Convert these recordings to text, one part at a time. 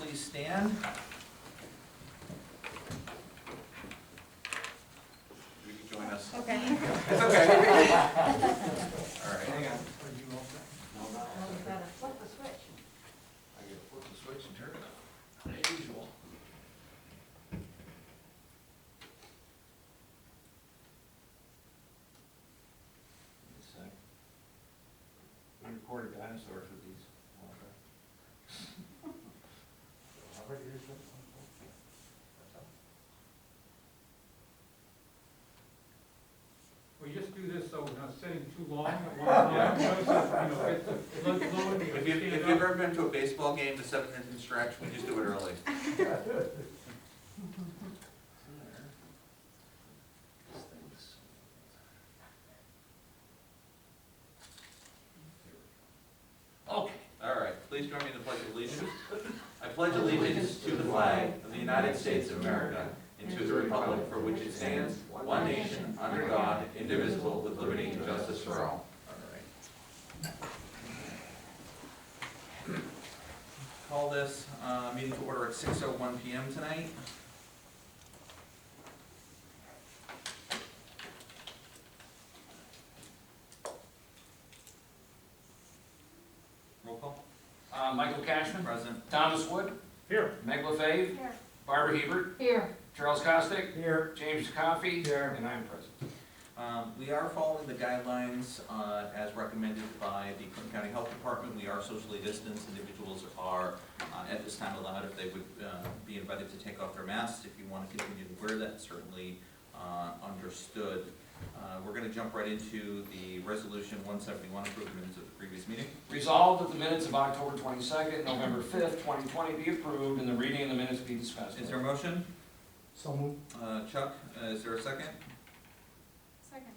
please stand. You can join us. Okay. It's okay. All right. Hang on. You gotta flip the switch. I gotta flip the switch and turn it on. As usual. We recorded dinosaurs with these. We just do this so we're not sitting too long at one time. Get the blood flowing. If you've ever been to a baseball game, the 7-inning stretch, we just do it early. Okay, all right, please join me in the Pledge of Allegiance. I pledge allegiance to the flag of the United States of America and to the republic for which it stands, one nation, under God, indivisible, with liberty and justice for all. All right. Call this meeting to order at 6:01 p.m. tonight. Roll call. Michael Cashman, Present. Thomas Wood, Here. Meg LaFave, Here. Barbara Hebert, Here. Charles Costick, Here. James Coffey, Here. and I'm present. We are following the guidelines as recommended by the Clinton County Health Department. We are socially distanced. Individuals are at this time allowed, if they would be invited to take off their masks. If you want to continue to wear that, certainly understood. We're going to jump right into the resolution 171, approving minutes of the previous meeting. Resolved that the minutes of October 22nd, November 5th, 2020 be approved and the reading of the minutes be dispensed with. Is there a motion? So moved. Chuck, is there a second? Second.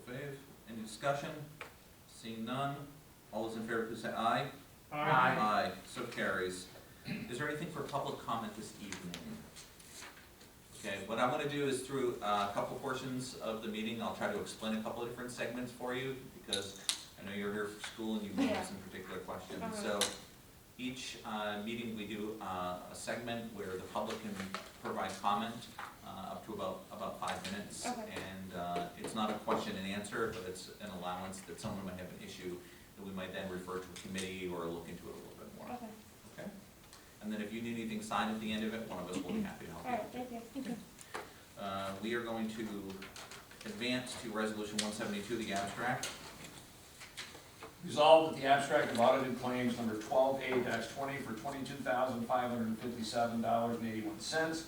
LaFave, any discussion? Seeing none, all those in favor please say aye. Aye. Aye, so carries. Is there anything for public comment this evening? Okay, what I'm gonna do is through a couple portions of the meeting, I'll try to explain a couple of different segments for you, because I know you're here for school and you may have some particular questions. So each meeting we do a segment where the public can provide comment up to about 5 minutes. Okay. And it's not a question and answer, but it's an allowance that someone might have an issue that we might then refer to a committee or look into it a little bit more. Okay. Okay? And then if you need anything signed at the end of it, one of us will be happy to help you. All right, thank you. We are going to advance to resolution 172, the abstract. Resolved that the abstract of audited claims number 12A-20 for $22,557.81.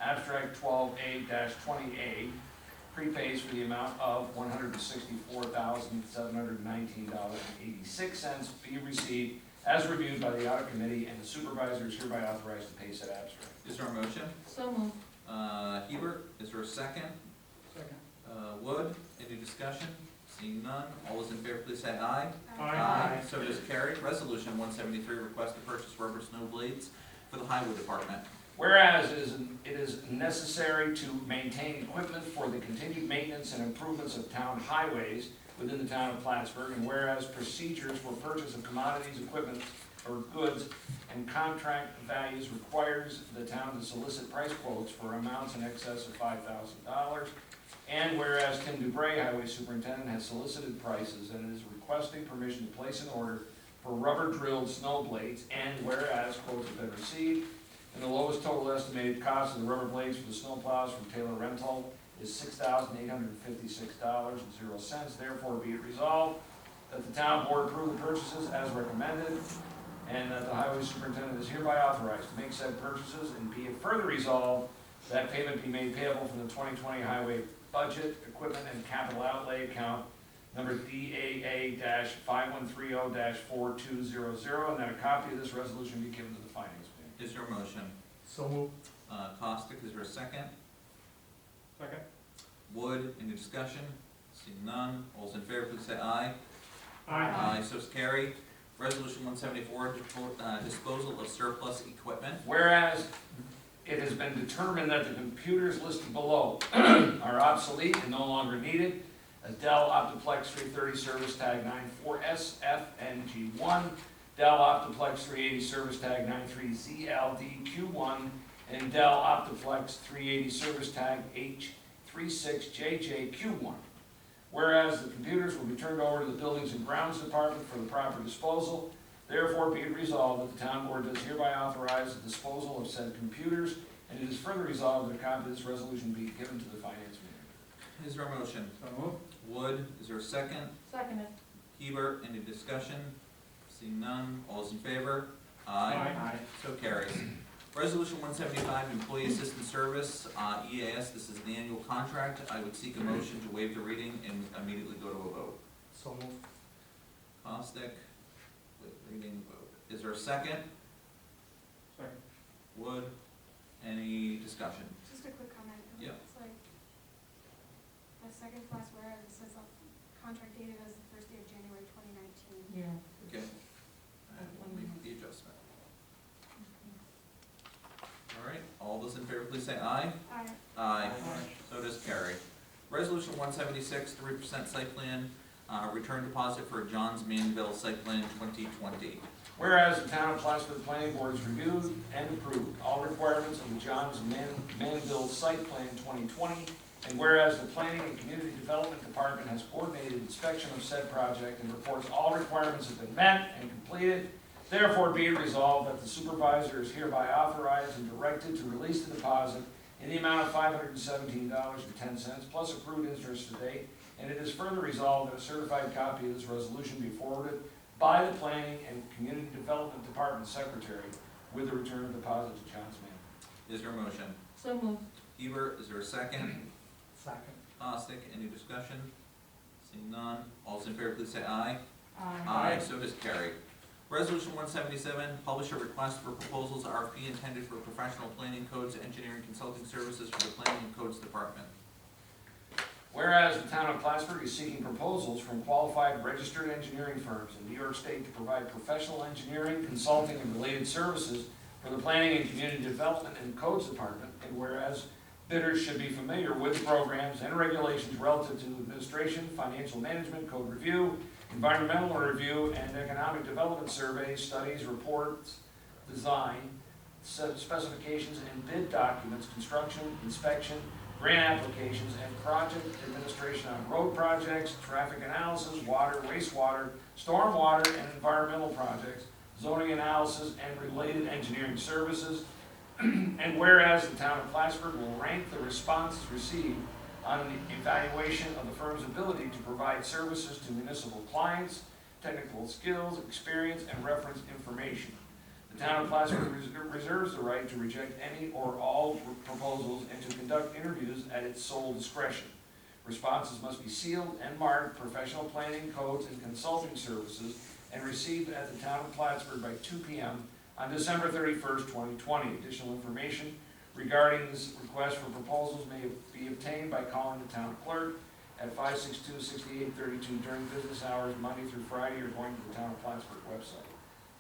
Abstract 12A-20A prepays for the amount of $164,719.86 be received as reviewed by the audit committee, and the supervisor is hereby authorized to pay said abstract. Is there a motion? So moved. Hebert, is there a second? Second. Wood, any discussion? Seeing none, all those in favor please say aye. Aye. So it is carried. Resolution 173, request to purchase rubber snow blades for the highway department. Whereas it is necessary to maintain equipment for the continued maintenance and improvements of town highways within the town of Plattsburgh, and whereas procedures for purchase of commodities, equipment, or goods and contract values requires the town to solicit price quotes for amounts in excess of $5,000, and whereas Tim Dubray, Highway Superintendent, has solicited prices and is requesting permission to place an order for rubber drilled snow blades, and whereas quotes have been received, and the lowest total estimated cost of the rubber blades for the snow plows from Taylor Rental is $6,856.00. Therefore, be it resolved that the town board approve the purchases as recommended, and that the highway superintendent is hereby authorized to make said purchases, and be it further resolved that payment be made payable from the 2020 highway budget, equipment and capital outlay account number DAA-5130-4200, and that a copy of this resolution be given to the finance committee. Is there a motion? So moved. Costick, is there a second? Second. Wood, any discussion? Seeing none, all those in favor please say aye. Aye. So it's carried. Resolution 174, disposal of surplus equipment. Whereas it has been determined that the computers listed below are obsolete and no longer needed. A Dell Optiplex 330 service tag 94SFNG1 Dell Optiplex 380 service tag 93ZLDQ1, and Dell Optiplex 380 service tag H36JJQ1. Whereas the computers will be turned over to the Buildings and Grounds Department for the proper disposal, therefore be it resolved that the town board does hereby authorize the disposal of said computers, and it is further resolved that a copy of this resolution be given to the finance manager. Is there a motion? So moved. Wood, is there a second? Seconded. Hebert, any discussion? Seeing none, all those in favor? Aye. So carries. Resolution 175, Employee Assistance Service, EAS, this is an annual contract. I would seek a motion to waive the reading and immediately go to a vote. So moved. Costick, reading, vote. Is there a second? Second. Wood, any discussion? Just a quick comment. Yeah. It's like, the second class whereas it says contract dated as the first day of January 2019. Yeah. Okay. And we'll make the adjustment. All right, all those in favor, please say aye. Aye. Aye. So does carry. Resolution 176, 3% site plan, return deposit for John's Manville Site Plan 2020. Whereas the town of Plattsburgh Planning Board has reviewed and approved all requirements of the John's Manville Site Plan 2020, and whereas the Planning and Community Development Department has coordinated inspection of said project and reports all requirements have been met and completed, therefore be it resolved that the supervisor is hereby authorized and directed to release the deposit in the amount of $517.10 plus accrued interest to date, and it is further resolved that a certified copy of this resolution be forwarded by the Planning and Community Development Department Secretary with the return of deposit to John's Manville. Is there a motion? So moved. Hebert, is there a second? Second. Costick, any discussion? Seeing none, all those in favor, please say aye. Aye. So does carry. Resolution 177, publish a request for proposals, RFP intended for professional planning, codes, engineering, consulting services for the Planning and Codes Department. Whereas the town of Plattsburgh is seeking proposals from qualified registered engineering firms in New York State to provide professional engineering, consulting, and related services for the Planning and Community Development and Codes Department, and whereas bidders should be familiar with programs and regulations relative to administration, financial management, code review, environmental review, and economic development surveys, studies, reports, design, specifications, and bid documents, construction, inspection, grant applications, and project administration on road projects, traffic analysis, water, wastewater, stormwater, and environmental projects, zoning analysis, and related engineering services. And whereas the town of Plattsburgh will rank the responses received on an evaluation of the firm's ability to provide services to municipal clients, technical skills, experience, and reference information. The town of Plattsburgh reserves the right to reject any or all proposals and to conduct interviews at its sole discretion. Responses must be sealed and marked professional planning, codes, and consulting services and received at the town of Plattsburgh by 2 p.m. on December 31st, 2020. Additional information regarding this request for proposals may be obtained by calling the town clerk at 562-6832 during business hours, Monday through Friday, or going to the town of Plattsburgh website.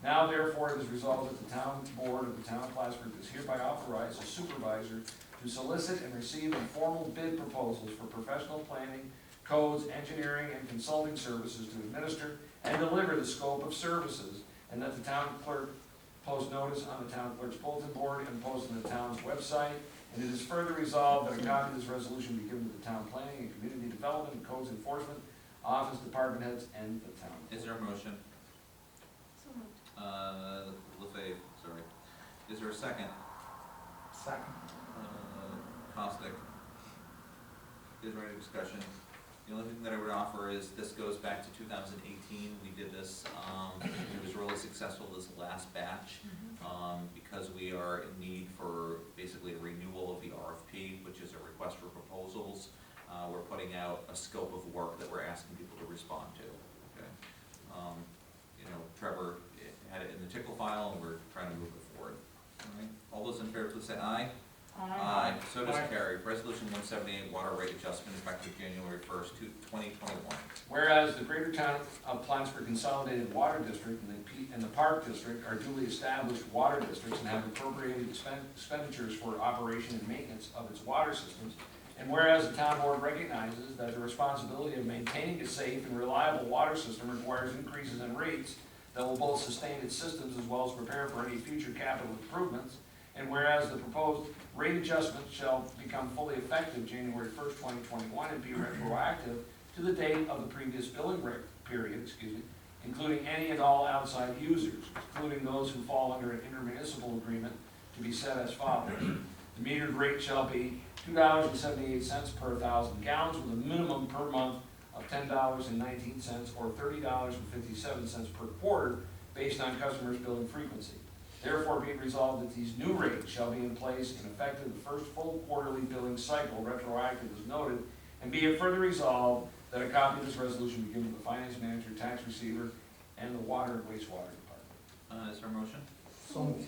Now therefore it is resolved that the town board of the town of Plattsburgh does hereby authorize a supervisor to solicit and receive informal bid proposals for professional planning, codes, engineering, and consulting services to administer and deliver the scope of services, and that the town clerk post notice on the town clerk's bulletin board and post on the town's website. And it is further resolved that a copy of this resolution be given to the town planning and community development and codes enforcement office, department heads, and the town. Is there a motion? So moved. Lefebvre, sorry. Is there a second? Second. Costick. Is there any discussion? The only thing that I would offer is this goes back to 2018. We did this, it was really successful this last batch, because we are in need for basically a renewal of the RFP, which is a request for proposals. We're putting out a scope of work that we're asking people to respond to, okay? You know, Trevor had it in the tickle file, and we're trying to move it forward. All right, all those in favor, please say aye. Aye. So does Aye. carry. Resolution 178, water rate adjustment effective January 1st, 2021. Whereas the Greater Town of Plattsburgh Consolidated Water District and the Park District are duly established water districts and have appropriated expenditures for operation and maintenance of its water systems. And whereas the town board recognizes that the responsibility of maintaining a safe and reliable water system requires increases in rates, that will both sustain its systems as well as prepare for any future capital improvements. And whereas the proposed rate adjustment shall become fully effective January 1st, 2021, and be retroactive to the date of the previous billing period, including any and all outside users, including those who fall under an intermunicipal agreement, to be set as follows. The metered rate shall be $2.78 per 1,000 gallons, with a minimum per month of $10.19 or $30.57 per quarter, based on customers' billing frequency. Therefore, be it resolved that these new rates shall be in place and effective the first full quarterly billing cycle, retroactive as noted, and be it further resolved that a copy of this resolution be given to the finance manager, tax receiver, and the water and wastewater department. Is there a motion? So moved.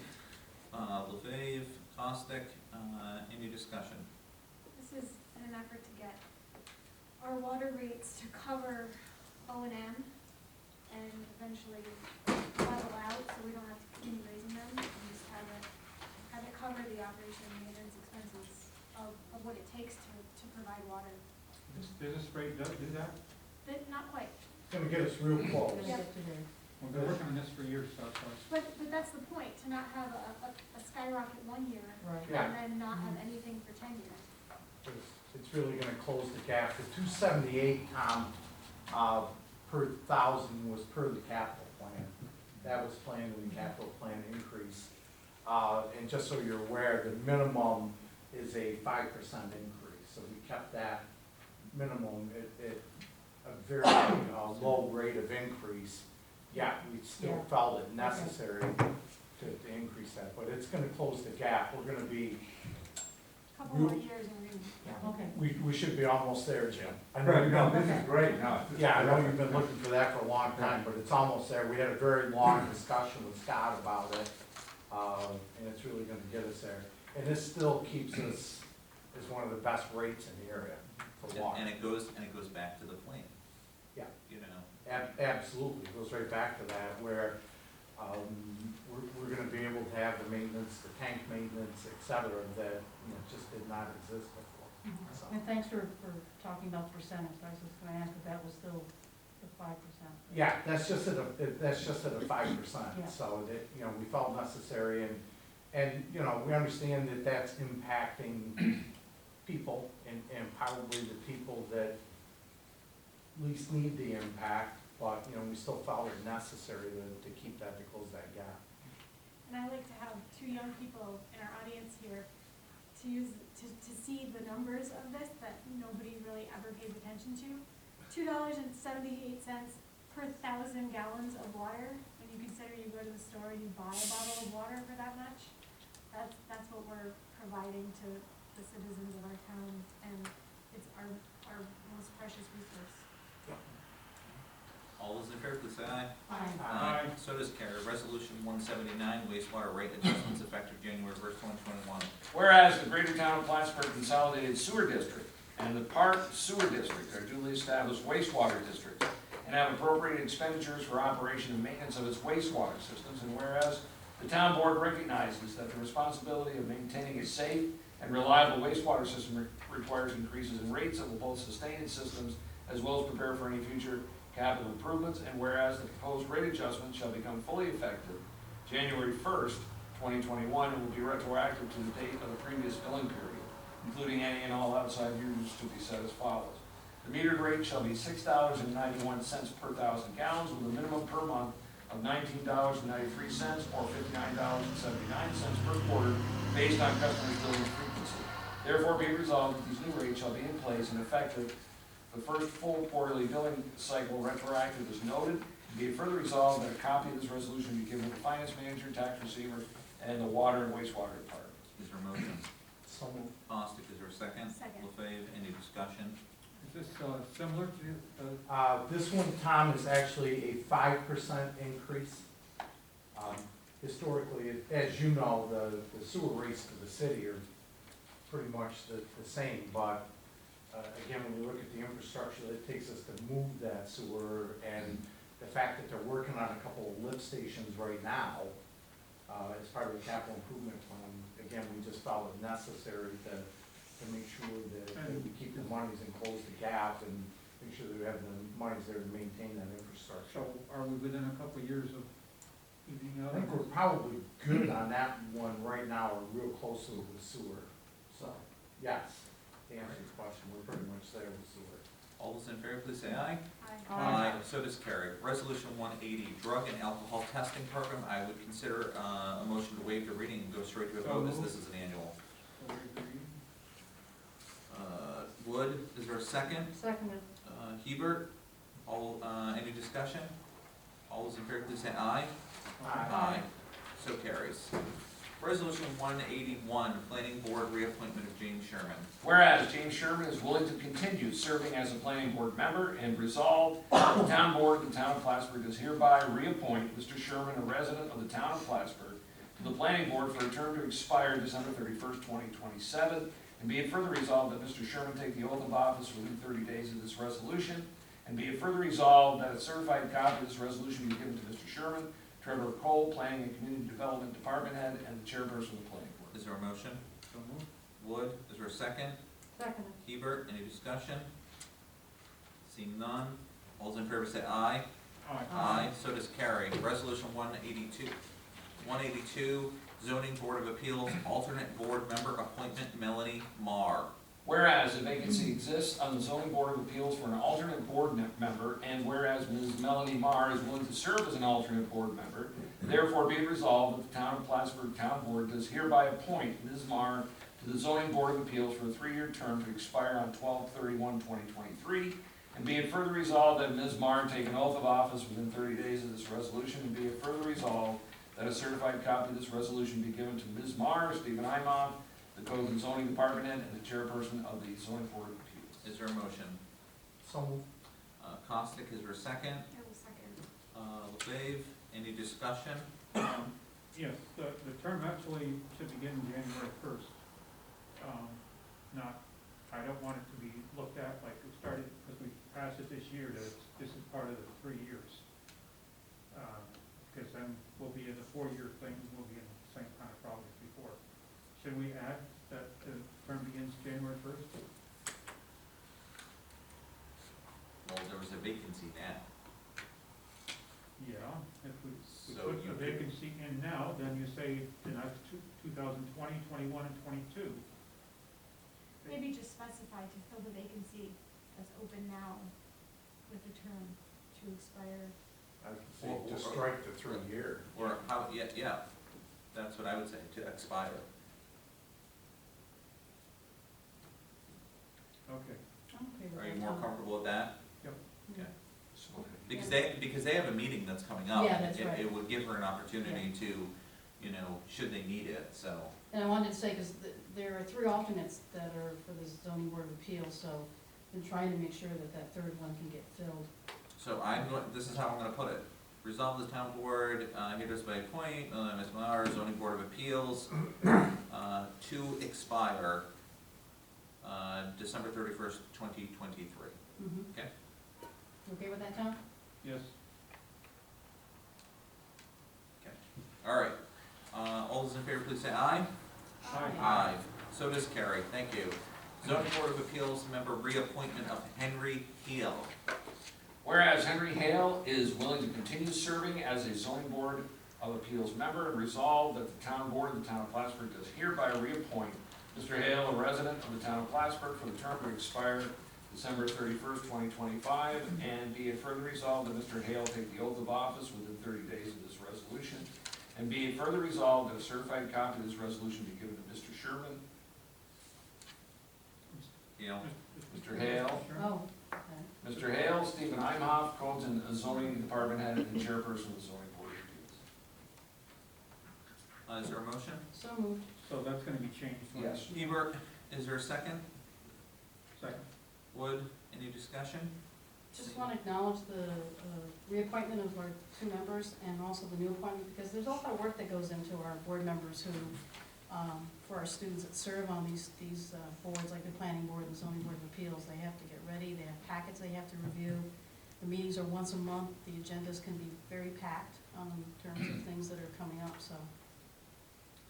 LaFave, Costick, any discussion? This is in an effort to get our water rates to cover O&M and eventually level out, so we don't have to continue raising them, and just have it cover the operation and maintenance expenses of what it takes to provide water. Does this rate do that? But not quite. It's gonna get us real close. Yeah. We've been working on this for years, so it's like, But that's the point, to not have a skyrocket one year Yeah. and then not have anything for 10 years. It's really gonna close the gap. The 278, Tom, per thousand was per the capital plan. That was planned in the capital plan increase. And just so you're aware, the minimum is a 5% increase. So we kept that minimum at a very low rate of increase. Yeah, we still felt it necessary to increase that, but it's gonna close the gap. We're gonna be, Couple more years and we should be almost there, Jim. I know Right, you've no, been- this is great, no. Yeah, I know you've been looking for that for a long time, but it's almost there. We had a very long discussion with Scott about it, and it's really gonna get us there. And this still keeps us as one of the best rates in the area for Yeah, water. and it goes back to the plan. Yeah. You know, Absolutely, it goes right back to that, where, we're gonna be able to have the maintenance, the tank maintenance, et cetera, that, just did not exist before. So, And thanks for talking about the percentage, I was just gonna ask if that was still the 5%. Yeah, that's just at a 5%, Yeah. so that, we felt necessary, and, we understand that that's impacting people, and probably the people that least need the impact, but, we still felt it necessary to keep that, to close that gap. And I like to have two young people in our audience here to see the numbers of this that nobody really ever pays attention to. $2.78 per 1,000 gallons of water. When you consider you go to the store and you buy a bottle of water for that much, that's what we're providing to the citizens of our town, and it's our most precious resource. all those in favor, please say aye. Aye. So does carry. Resolution 179, wastewater rate adjustments effective January 1st, 2021. Whereas the Greater Town of Plattsburgh Consolidated Sewer District and the Park Sewer District are duly established wastewater districts and have appropriated expenditures for operation and maintenance of its wastewater systems, and whereas the town board recognizes that the responsibility of maintaining a safe and reliable wastewater system requires increases in rates that will both sustain its systems as well as prepare for any future capital improvements, and whereas the proposed rate adjustment shall become fully effective January 1st, 2021, and will be retroactive to the date of the previous billing period, including any and all outside users, to be set as follows. The metered rate shall be $6.91 per 1,000 gallons, with a minimum per month of $19.93 or $59.79 per quarter, based on customers' billing frequency. Therefore, be it resolved that these new rates shall be in place and effective the first full quarterly billing cycle, retroactive as noted. Be it further resolved that a copy of this resolution be given to the finance manager, tax receiver, and the water and wastewater department. Is there a motion? So moved. Costick, is there a second? Second. LaFave, any discussion? is this similar to, This one, Tom, is actually a 5% increase. Historically, as you know, the sewer rates for the city are pretty much the same, but again, when you look at the infrastructure that it takes us to move that sewer, and the fact that they're working on a couple of lift stations right now, as part of the capital improvement plan, again, we just felt it necessary to make sure that we keep the monies and close the gap, and make sure that we have the monies there to maintain that infrastructure. so are we within a couple of years of Anything I think we're probably good on that one right now, we're real close to the sewer. So, yes, to answer your question, we're pretty much there with sewer. All those in favor, please say aye. Aye. So does carry. Resolution 180, drug and alcohol testing program. I would consider a motion to waive the reading and go straight to a So vote, as moved. this is an annual. So we agree. Wood, is there a second? Seconded. Hebert, any discussion? All those in favor, please say aye. Aye. So carries. Resolution 181, planning board reappointment of James Sherman. Whereas James Sherman is willing to continue serving as a planning board member, and resolved, the town board of the town of Plattsburgh does hereby reappoint Mr. Sherman, a resident of the town of Plattsburgh, to the planning board for a term to expire December 31st, 2027, and be it further resolved that Mr. Sherman take the oath of office within 30 days of this resolution, and be it further resolved that a certified copy of this resolution be given to Mr. Sherman, Trevor Cole, Planning and Community Development Department Head, and the chairperson of the planning board. Is there a motion? So moved. Wood, is there a second? Seconded. Hebert, any discussion? Seeing none, all those in favor say aye. Aye. Aye, so does carry. Resolution 182, zoning board of appeals, alternate board member appointment, Melanie Marr. Whereas a vacancy exists on the zoning board of appeals for an alternate board member, and whereas Ms. Melanie Marr is willing to serve as an alternate board member, therefore be it resolved that the town of Plattsburgh Town Board does hereby appoint Ms. Marr to the zoning board of appeals for a 3-year term to expire on 12/31/2023, and be it further resolved that Ms. Marr take an oath of office within 30 days of this resolution, and be it further resolved that a certified copy of this resolution be given to Ms. Marr, Stephen Imhoff, the Code and Zoning Department Head, and the chairperson of the zoning board of appeals. Is there a motion? So moved. Costick, is there a second? I will second. LaFave, any discussion? Yes, the term actually should begin January 1st. Not, I don't want it to be looked at like it started, because we passed it this year, that this is part of the 3 years. Because then we'll be in the 4-year thing, we'll be in the same kind of problems before. Should we add that the term begins January 1st? Well, there was a vacancy then. Yeah, if we So put you the could- vacancy in now, then you say, then that's 2020, 21, and 22. Maybe just specify to fill the vacancy that's open now with the term to expire. I would say just strike the 3-year. Or how, yeah, that's what I would say, to expire. Okay. I'm okay with Are you that, more Tom. comfortable with that? Yep. Okay. So, Because they have a meeting that's coming up. Yeah, that's right. It would give her an opportunity to, should they need it, so. And I wanted to say, because there are 3 alternates that are for the zoning board of appeals, so I'm trying to make sure that that 3rd one can get filled. So this is how I'm gonna put it. Resolve the town board, hereby by appoint, Ms. Mauer, zoning board of appeals, to expire, December 31st, 2023. Okay. You okay with that, Tom? Yes. All right. All those in favor, please say aye. Aye. So does carry. Thank you. Zoning board of appeals member reappointment of Henry Heel. whereas Henry Hale is willing to continue serving as a zoning board of appeals member, and resolved that the town board of the town of Plattsburgh does hereby reappoint Mr. Hale, a resident of the town of Plattsburgh, for the term to expire December 31st, 2025, and be it further resolved that Mr. Hale take the oath of office within 30 days of this resolution, and be it further resolved that a certified copy of this resolution be given to Mr. Sherman, Mr. Hale, Oh, okay. Mr. Hale, Stephen Imhoff, Codes and Zoning Department Head, and chairperson of the zoning board of appeals. Is there a motion? So moved. So that's gonna be changed. when- Yes. Hebert, is there a second? Second. Wood, any discussion? Just want to acknowledge the reappointment of our 2 members and also the new appointment, because there's a lot of work that goes into our board members who, for our students that serve on these boards, like the planning board and zoning board of appeals, they have to get ready, they have packets they have to review. The meetings are once a month, the agendas can be very packed in terms of things that are coming up, so,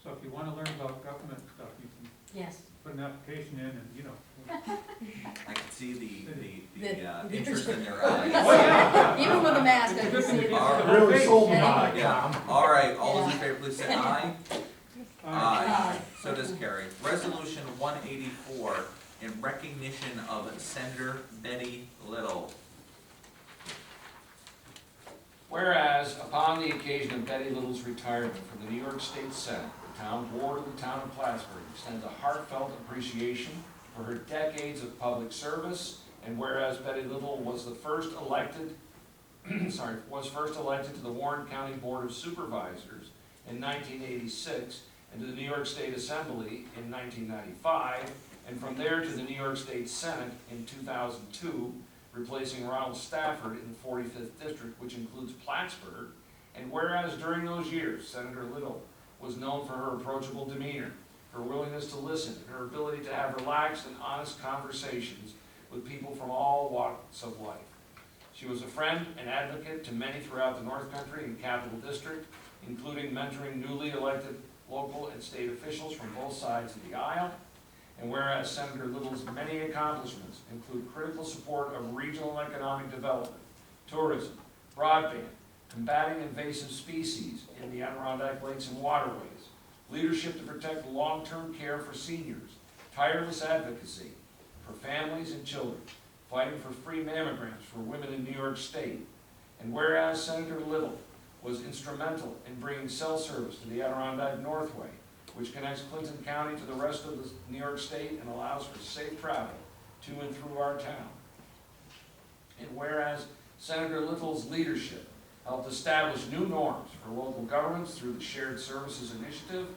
So if you wanna learn about government stuff, you can yes. put put an application in and, you know. I can see the The- interest in their eyes. Even with a mask, I can see it. All right. Really sold me on it, Yeah, Tom. all right, all those in favor, please say aye. Aye. So does carry. Resolution 184, in recognition of Senator Betty Little. Whereas, upon the occasion of Betty Little's retirement from the New York State Senate, the town board of the town of Plattsburgh extends a heartfelt appreciation for her decades of public service, and whereas Betty Little was the first elected, was first elected to the Warren County Board of Supervisors in 1986, and to the New York State Assembly in 1995, and from there to the New York State Senate in 2002, replacing Ronald Stafford in the 45th District, which includes Plattsburgh. And whereas during those years, Senator Little was known for her approachable demeanor, her willingness to listen, and her ability to have relaxed and honest conversations with people from all walks of life. She was a friend and advocate to many throughout the North Country and Capital District, including mentoring newly elected local and state officials from both sides of the aisle. And whereas Senator Little's many accomplishments include critical support of regional economic development, tourism, broadband, combating invasive species in the Adirondack lakes and waterways, leadership to protect long-term care for seniors, tireless advocacy for families and children, fighting for free mammograms for women in New York State. And whereas Senator Little was instrumental in bringing cell service to the Adirondack Northway, which connects Clinton County to the rest of the New York State and allows for safe travel to and through our town. And whereas Senator Little's leadership helped establish new norms for local governments through the Shared Services Initiative,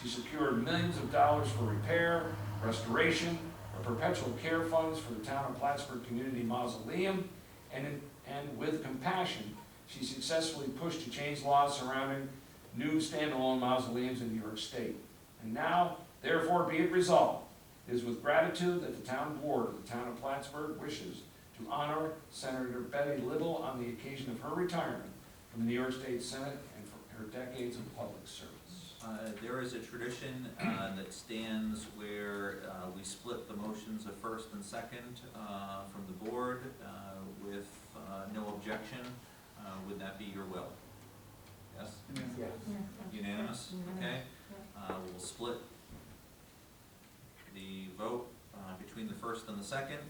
she secured millions of dollars for repair, restoration, or perpetual care funds for the town of Plattsburgh Community Mausoleum, and with compassion, she successfully pushed to change laws surrounding new standalone mausoleums in New York State. And now, therefore, be it resolved, it is with gratitude that the town board of the town of Plattsburgh wishes to honor Senator Betty Little on the occasion of her retirement from the New York State Senate and for her decades of public service. There is a tradition that stands where we split the motions of first and second from the board with no objection. Would that be your will? Yes? Yes. Unanimous? Okay. We'll split the vote between the first and the second,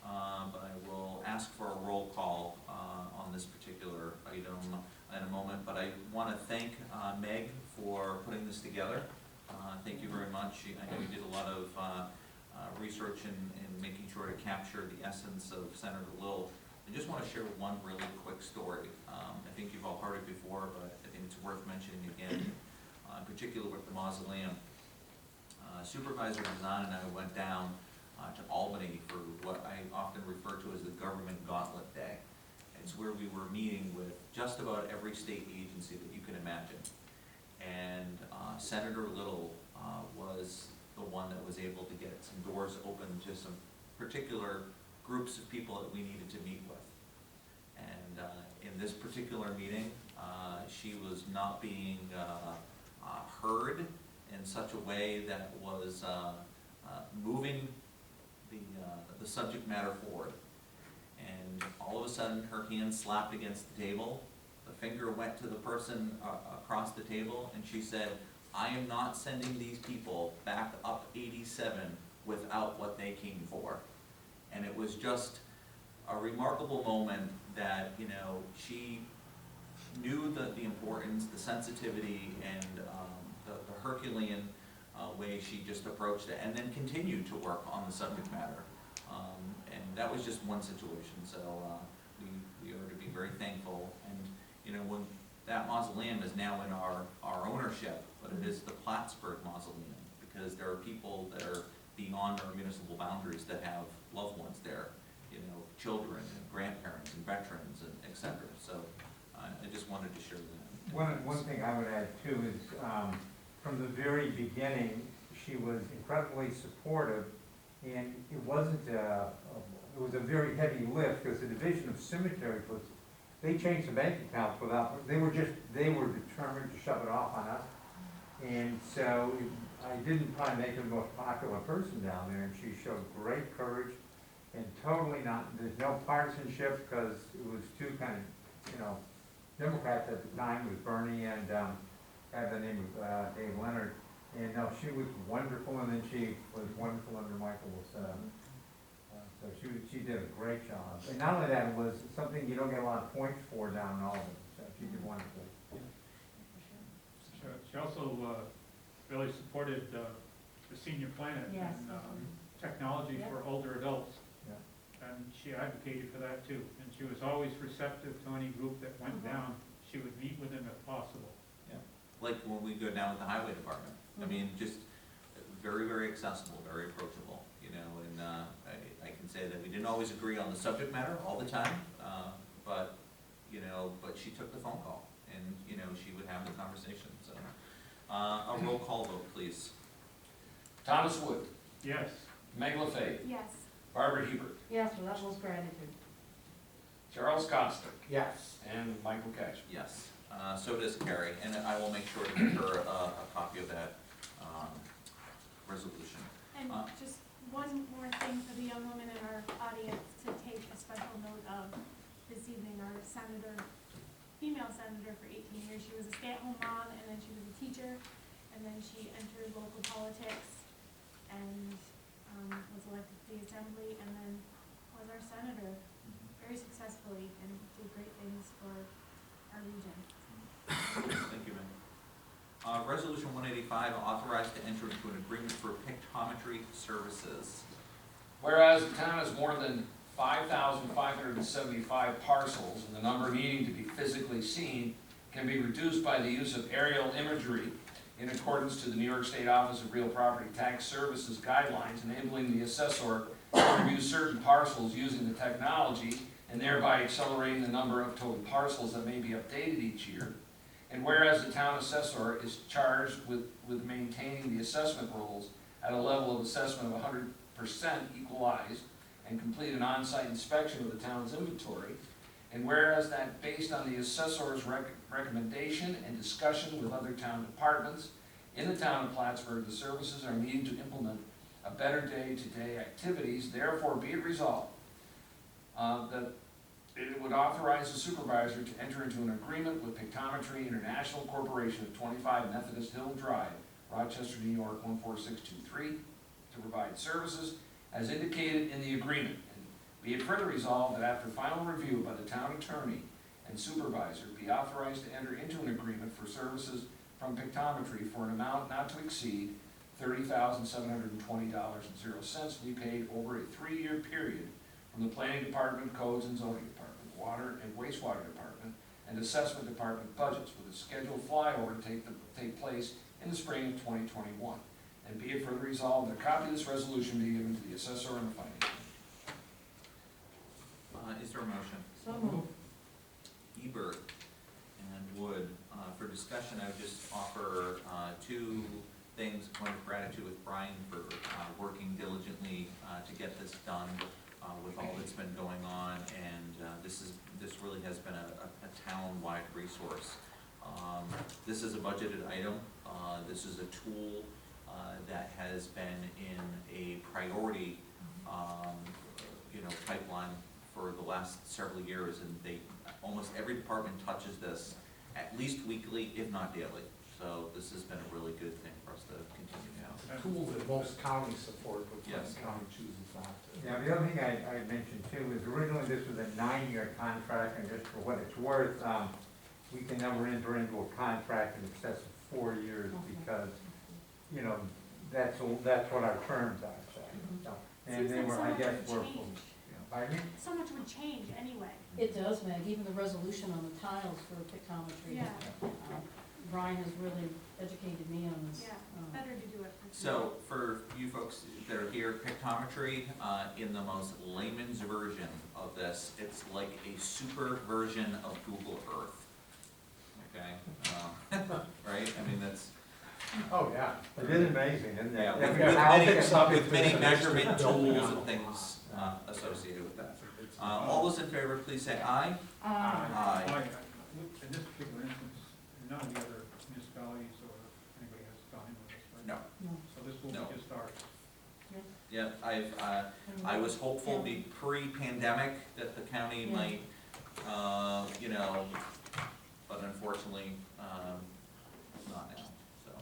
but I will ask for a roll call on this particular item in a moment. But I want to thank Meg for putting this together. Thank you very much. I know you did a lot of research in making sure to capture the essence of Senator Little. I just want to share one really quick story. I think you've all heard it before, but I think it's worth mentioning again, in particular with the mausoleum. Supervisor Zahn and I went down to Albany for what I often refer to as the Government Gauntlet Day. It's where we were meeting with just about every state agency that you can imagine. And Senator Little was the one that was able to get some doors open to some particular groups of people that we needed to meet with. And in this particular meeting, she was not being heard in such a way that was moving the subject matter forward. And all of a sudden, her hand slapped against the table. The finger went to the person across the table, and she said, "I am not sending these people back up 87 without what they came for." And it was just a remarkable moment that, you know, she knew the importance, the sensitivity, and the Herculean way she just approached it, and then continued to work on the subject matter. And that was just one situation, so we are to be very thankful. And, you know, when that mausoleum is now in our ownership, but it is the Plattsburgh Mausoleum, because there are people that are beyond our municipal boundaries that have loved ones there, you know, children and grandparents and veterans and et cetera. So I just wanted to share that. One thing I would add too is, from the very beginning, she was incredibly supportive, and it wasn't, it was a very heavy lift, because the Division of Cemeteries was, they changed the bank accounts without, they were determined to shove it off on us. And so I didn't probably make her the most popular person down there, and she showed great courage and totally not, there's no partisanship, because it was two kind of, Democrats at the time, was Bernie and, had the name of, Dave Leonard. And no, she was wonderful, and then she was wonderful under Michael's, so she did a great job. And not only that, it was something you don't get a lot of points for down in Albany, so she did wonderful. She also really supported the Senior Planet Yes, and definitely. technology Yep. for older adults. Yeah. And she advocated for that too. And she was always receptive to any group that went down. She would meet with them if possible. Like when we go down with the highway department. I mean, just very, very accessible, very approachable, and I can say that we didn't always agree on the subject matter all the time, but she took the phone call, and, she would have the conversation, so. A roll call vote, please. Thomas Wood, Yes. Meg LaFave, Yes. Barbara Hebert, Yes, with utmost gratitude. Charles Costa, Yes. and Michael Cash. Yes, so does Carrie, and I will make sure to give her a copy of that resolution. And just one more thing for the young women in our audience to take a special note of this evening, our female senator for 18 years. She was a stay-at-home mom, and then she was a teacher, and then she entered local politics and was elected to the assembly, and then was our senator very successfully and did great things for our region. Thank you, ma'am. Resolution 185, authorized to enter into an agreement for pictometry services. Whereas the town has more than 5,575 parcels, and the number needing to be physically seen can be reduced by the use of aerial imagery in accordance to the New York State Office of Real Property Tax Services guidelines, enabling the assessor to review certain parcels using the technology, and thereby accelerating the number of total parcels that may be updated each year. And whereas the town assessor is charged with maintaining the assessment rolls at a level of assessment of 100% equalized, and complete an on-site inspection of the town's inventory. And whereas that based on the assessor's recommendation and discussion with other town departments in the town of Plattsburgh, the services are needed to implement a better day-to-day activities. Therefore, be it resolved that it would authorize the supervisor to enter into an agreement with Pictometry International Corporation of 25 Methodist Hill Drive, Rochester, New York 14623, to provide services as indicated in the agreement. And be it further resolved that after final review by the town attorney and supervisor, be authorized to enter into an agreement for services from Pictometry for an amount not to exceed $30,720.00 to be paid over a 3-year period from the Planning Department, Codes and Zoning Department, Water and Wastewater Department, and Assessment Department budgets, with a scheduled flyover to take place in the spring of 2021. And be it further resolved that a copy of this resolution be given to the assessor and the finance. Is there a motion? So moved. Hebert and Wood. For discussion, I would just offer two things. Point of gratitude with Brian for working diligently to get this done with all that's been going on, and this really has been a town-wide resource. This is a budgeted item. This is a tool that has been in a priority, pipeline for the last several years, and almost every department touches this at least weekly, if not daily. So this has been a really good thing for us to continue now. Tool that most counties support, but Yes. one county chooses not to. Yeah, the other thing I mentioned too is originally this was a 9-year contract, and just for what it's worth, we can never enter into a contract in excess of 4 years because, that's what our terms are, so. And Seems they like were, so I much guess, would were, change. pardon me? So much would change anyway. It does, Meg, even the resolution on the tiles for pictometry. Yeah, Brian has really educated me on this. yeah, better to do it. So for you folks that are here, pictometry, in the most layman's version of this, it's like a super version of Google Earth. Okay? Right? I mean, that's, Oh, yeah. It is amazing, isn't it? yeah, Every with house many, gets something with many to- measurement building tools on and the things associated with that. All those in favor, please say aye. Aye. In this particular instance, none of the other municipalities or anybody has gone in with us, right? No. No. this will be No. just ours? Yeah, I was hopeful pre-pandemic that the county Yeah. might, you know, but unfortunately, not now, so.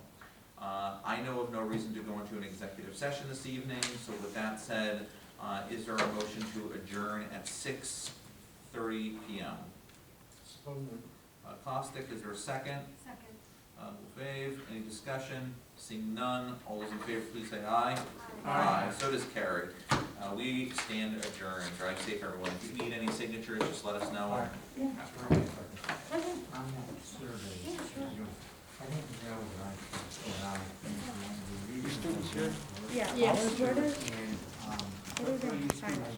I know of no reason to go into an executive session this evening, so with that said, is there a motion to adjourn at 6:30 PM? So moved. Caustic, is there a second? Second. Lefebvre, any discussion? Seeing none, all those in favor, please say aye. Aye. So does carry. We stand adjourned. Drive safe, everyone. If you need any signatures, just let us know. On that survey, Yeah, sure. I didn't know that I. Students here? Yes. Yes. And, What are they?